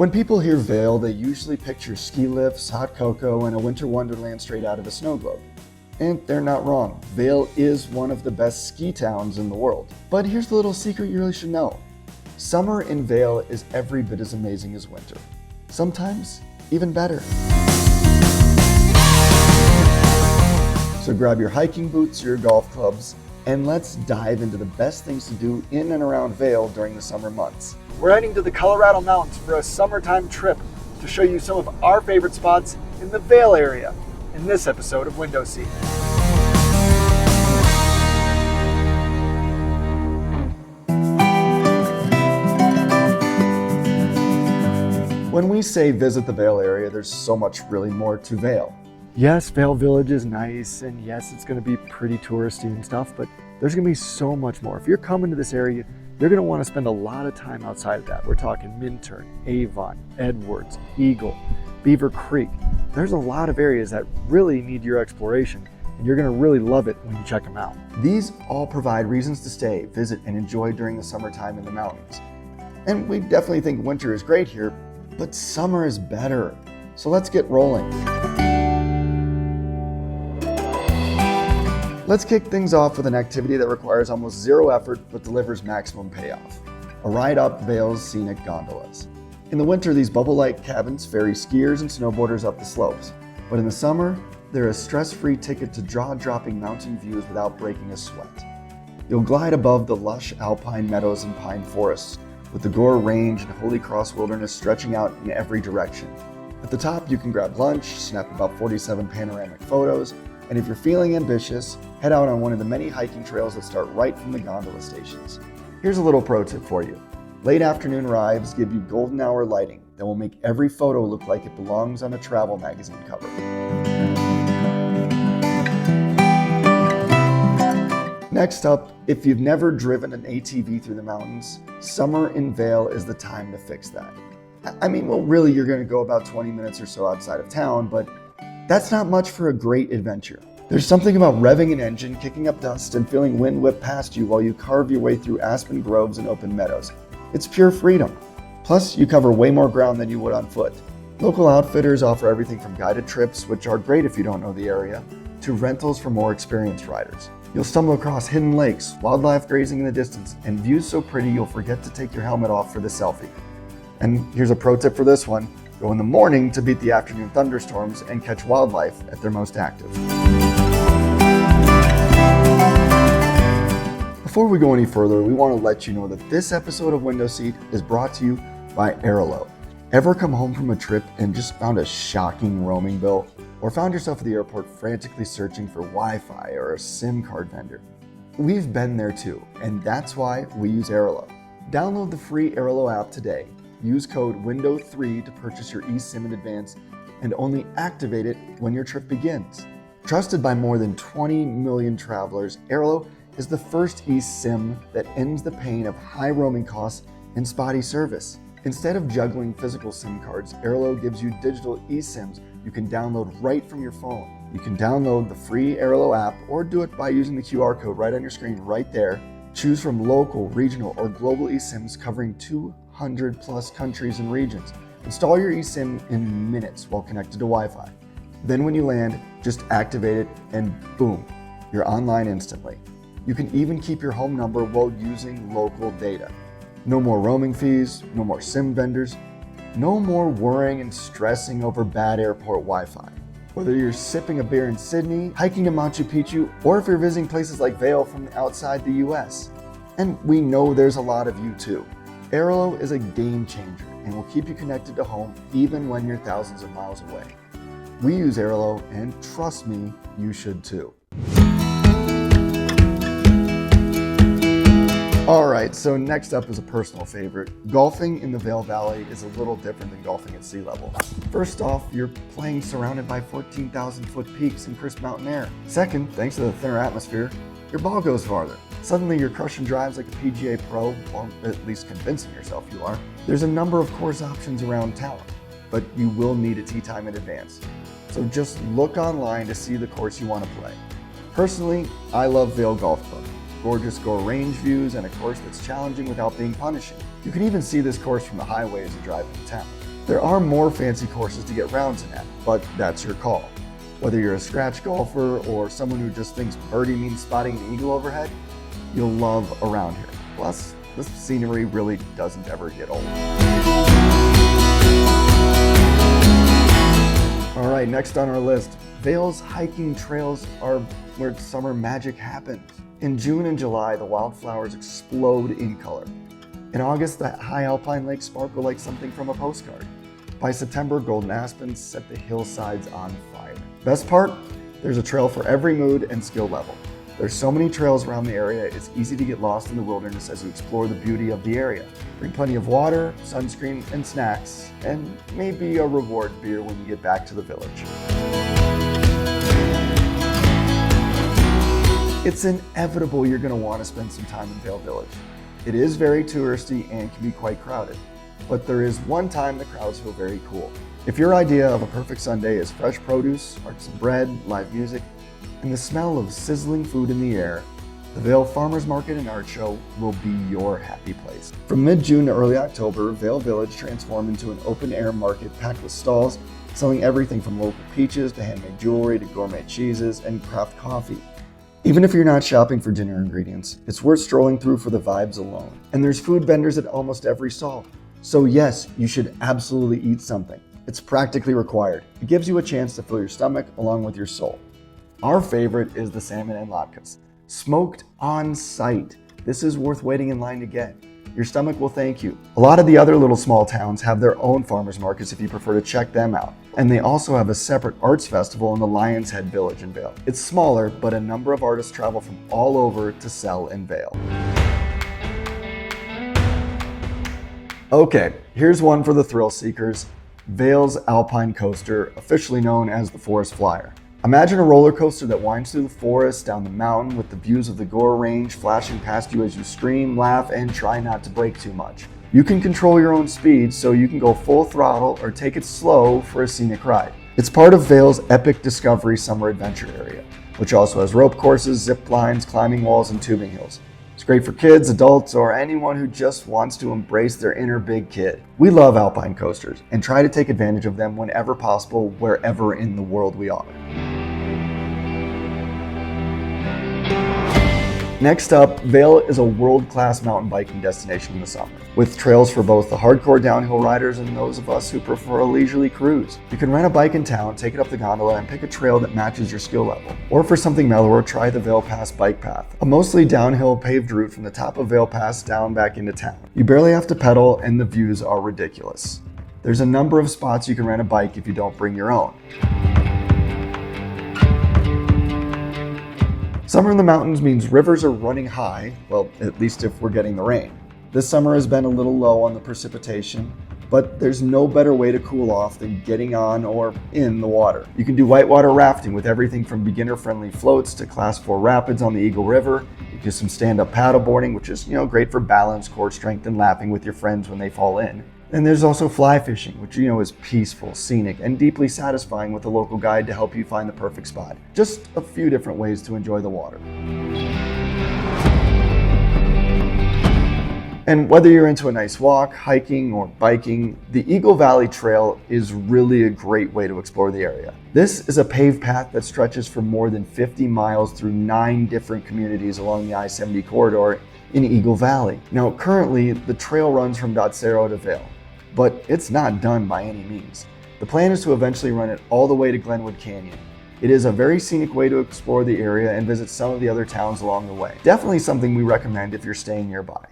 When people hear Vail, they usually picture ski lifts, hot cocoa, and a winter wonderland straight out of a snow globe. And they're not wrong. Vail is one of the best ski towns in the world. But here's the little secret you really should know. Summer in Vail is every bit as amazing as winter. Sometimes even better. So grab your hiking boots or your golf clubs, and let's dive into the best things to do in and around Vail during the summer months. We're heading to the Colorado Mountains for a summertime trip to show you some of our favorite spots in the Vail area in this episode of Window Seat. When we say visit the Vail area, there's so much really more to Vail. Yes, Vail Village is nice, and yes, it's going to be pretty touristy and stuff, but there's going to be so much more. If you're coming to this area, you're going to want to spend a lot of time outside of that. We're talking Minturn, Avon, Edwards, Eagle, Beaver Creek. There's a lot of areas that really need your exploration, and you're going to really love it when you check them out. These all provide reasons to stay, visit, and enjoy during the summertime in the mountains. And we definitely think winter is great here, but summer is better. So let's get rolling. Let's kick things off with an activity that requires almost zero effort but delivers maximum payoff. A ride up Vail's Scenic gondolas. In the winter, these bubble-like cabins ferry skiers and snowboarders up the slopes. But in the summer, they're a stress-free ticket to jaw-dropping mountain views without breaking a sweat. You'll glide above the lush alpine meadows and pine forests, with the Gore Range and Holy Cross Wilderness stretching out in every direction. At the top, you can grab lunch, snap about 47 panoramic photos, and if you're feeling ambitious, head out on one of the many hiking trails that start right from the gondola stations. Here's a little pro tip for you. Late afternoon rides give you golden hour lighting that will make every photo look like it belongs on a travel magazine cover. Next up, if you've never driven an ATV through the mountains, summer in Vail is the time to fix that. I mean, well, really, you're going to go about 20 minutes or so outside of town, but that's not much for a great adventure. There's something about revving an engine, kicking up dust, and feeling wind whip past you while you carve your way through aspen groves and open meadows. It's pure freedom. Plus, you cover way more ground than you would on foot. Local outfitters offer everything from guided trips, which are great if you don't know the area, to rentals for more experienced riders. You'll stumble across hidden lakes, wildlife grazing in the distance, and views so pretty you'll forget to take your helmet off for the selfie. And here's a pro tip for this one. Go in the morning to beat the afternoon thunderstorms and catch wildlife at their most active. Before we go any further, we want to let you know that this episode of Window Seat is brought to you by Airalo. Ever come home from a trip and just found a shocking roaming bill? Or found yourself at the airport frantically searching for Wi-Fi or a SIM card vendor? We've been there too, and that's why we use Airalo. Download the free Airalo app today. Use code WINDOW3 to purchase your eSIM in advance and only activate it when your trip begins. Trusted by more than 20 million travelers, Airalo is the first eSIM that ends the pain of high roaming costs and spotty service. Instead of juggling physical SIM cards, Airalo gives you digital eSIMs you can download right from your phone. You can download the free Airalo app or do it by using the QR code right on your screen right there. Choose from local, regional, or global eSIMs covering 200 plus countries and regions. Install your eSIM in minutes while connected to Wi-Fi. Then when you land, just activate it and boom, you're online instantly. You can even keep your home number while using local data. No more roaming fees, no more SIM vendors, no more worrying and stressing over bad airport Wi-Fi. Whether you're sipping a beer in Sydney, hiking to Machu Picchu, or if you're visiting places like Vail from outside the US. And we know there's a lot of you too. Airalo is a game changer and will keep you connected to home even when you're thousands of miles away. We use Airalo, and trust me, you should too. Alright, so next up is a personal favorite. Golfing in the Vail Valley is a little different than golfing at sea level. First off, you're playing surrounded by 14,000 foot peaks and crisp mountain air. Second, thanks to the thinner atmosphere, your ball goes farther. Suddenly you're crushing drives like a PGA pro, or at least convincing yourself you are. There's a number of course options around town, but you will need a tee time in advance. So just look online to see the course you want to play. Personally, I love Vail Golf Club. Gorgeous Gore Range views and a course that's challenging without being punishing. You can even see this course from the highway as you drive into town. There are more fancy courses to get rounds in at, but that's your call. Whether you're a scratch golfer or someone who just thinks birdie means spotting an eagle overhead, you'll love around here. Plus, the scenery really doesn't ever get old. All right, next on our list, Vail's hiking trails are where summer magic happens. In June and July, the wildflowers explode in color. In August, the high alpine lakes sparkle like something from a postcard. By September, golden aspens set the hillsides on fire. Best part? There's a trail for every mood and skill level. There's so many trails around the area, it's easy to get lost in the wilderness as you explore the beauty of the area. Bring plenty of water, sunscreen, and snacks, and maybe a reward beer when you get back to the village. It's inevitable you're going to want to spend some time in Vail Village. It is very touristy and can be quite crowded, but there is one time the crowds feel very cool. If your idea of a perfect Sunday is fresh produce, hearts of bread, live music, and the smell of sizzling food in the air, the Vail Farmers Market and Art Show will be your happy place. From mid-June to early October, Vail Village transformed into an open-air market packed with stalls selling everything from local peaches to handmade jewelry to gourmet cheeses and craft coffee. Even if you're not shopping for dinner ingredients, it's worth strolling through for the vibes alone. And there's food vendors at almost every stall. So yes, you should absolutely eat something. It's practically required. It gives you a chance to fill your stomach along with your soul. Our favorite is the salmon and latkes, smoked on site. This is worth waiting in line to get. Your stomach will thank you. A lot of the other little small towns have their own farmers markets if you prefer to check them out. And they also have a separate arts festival in the Lion's Head Village in Vail. It's smaller, but a number of artists travel from all over to sell in Vail. Okay, here's one for the thrill seekers. Vail's Alpine Coaster, officially known as the Forest Flyer. Imagine a roller coaster that winds through the forest, down the mountain, with the views of the Gore Range flashing past you as you scream, laugh, and try not to brake too much. You can control your own speed, so you can go full throttle or take it slow for a scenic ride. It's part of Vail's Epic Discovery Summer Adventure area, which also has rope courses, zip lines, climbing walls, and tubing hills. It's great for kids, adults, or anyone who just wants to embrace their inner big kid. We love alpine coasters and try to take advantage of them whenever possible, wherever in the world we are. Next up, Vail is a world-class mountain biking destination in the summer, with trails for both the hardcore downhill riders and those of us who prefer a leisurely cruise. You can rent a bike in town, take it up the gondola, and pick a trail that matches your skill level. Or for something mellower, try the Vail Pass bike path, a mostly downhill paved route from the top of Vail Pass down back into town. You barely have to pedal, and the views are ridiculous. There's a number of spots you can rent a bike if you don't bring your own. Summer in the mountains means rivers are running high, well, at least if we're getting the rain. This summer has been a little low on the precipitation, but there's no better way to cool off than getting on or in the water. You can do whitewater rafting with everything from beginner-friendly floats to Class 4 rapids on the Eagle River. You can do some stand-up paddleboarding, which is, great for balance, core strength, and lapping with your friends when they fall in. And there's also fly fishing, which is peaceful, scenic, and deeply satisfying with a local guide to help you find the perfect spot. Just a few different ways to enjoy the water. And whether you're into a nice walk, hiking, or biking, the Eagle Valley Trail is really a great way to explore the area. This is a paved path that stretches for more than 50 miles through 9 different communities along the I-70 corridor in Eagle Valley. Now, currently, the trail runs from Dotsero to Vail, but it's not done by any means. The plan is to eventually run it all the way to Glenwood Canyon. It is a very scenic way to explore the area and visit some of the other towns along the way. Definitely something we recommend if you're staying nearby.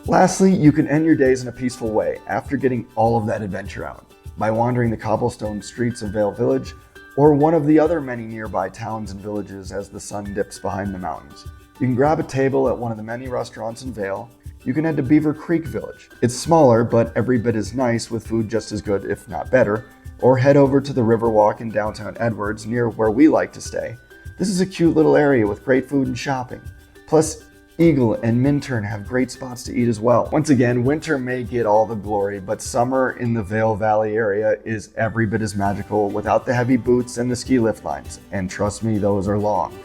Lastly, you can end your days in a peaceful way after getting all of that adventure out by wandering the cobblestone streets of Vail Village or one of the other many nearby towns and villages as the sun dips behind the mountains. You can grab a table at one of the many restaurants in Vail. You can head to Beaver Creek Village. It's smaller, but every bit as nice with food just as good, if not better. Or head over to the Riverwalk in downtown Edwards, near where we like to stay. This is a cute little area with great food and shopping. Plus, Eagle and Minturn have great spots to eat as well. Once again, winter may get all the glory, but summer in the Vail Valley area is every bit as magical without the heavy boots and the ski lift lines. And trust me, those are long.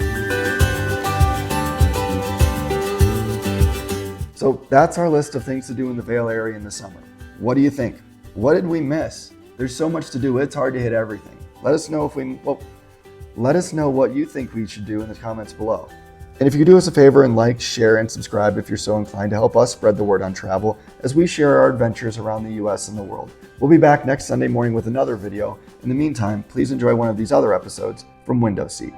So that's our list of things to do in the Vail area in the summer. What do you think? What did we miss? There's so much to do, it's hard to hit everything. Let us know what you think we should do in the comments below. And if you could do us a favor and like, share, and subscribe if you're so inclined to help us spread the word on travel as we share our adventures around the US and the world. We'll be back next Sunday morning with another video. In the meantime, please enjoy one of these other episodes from Window Seat.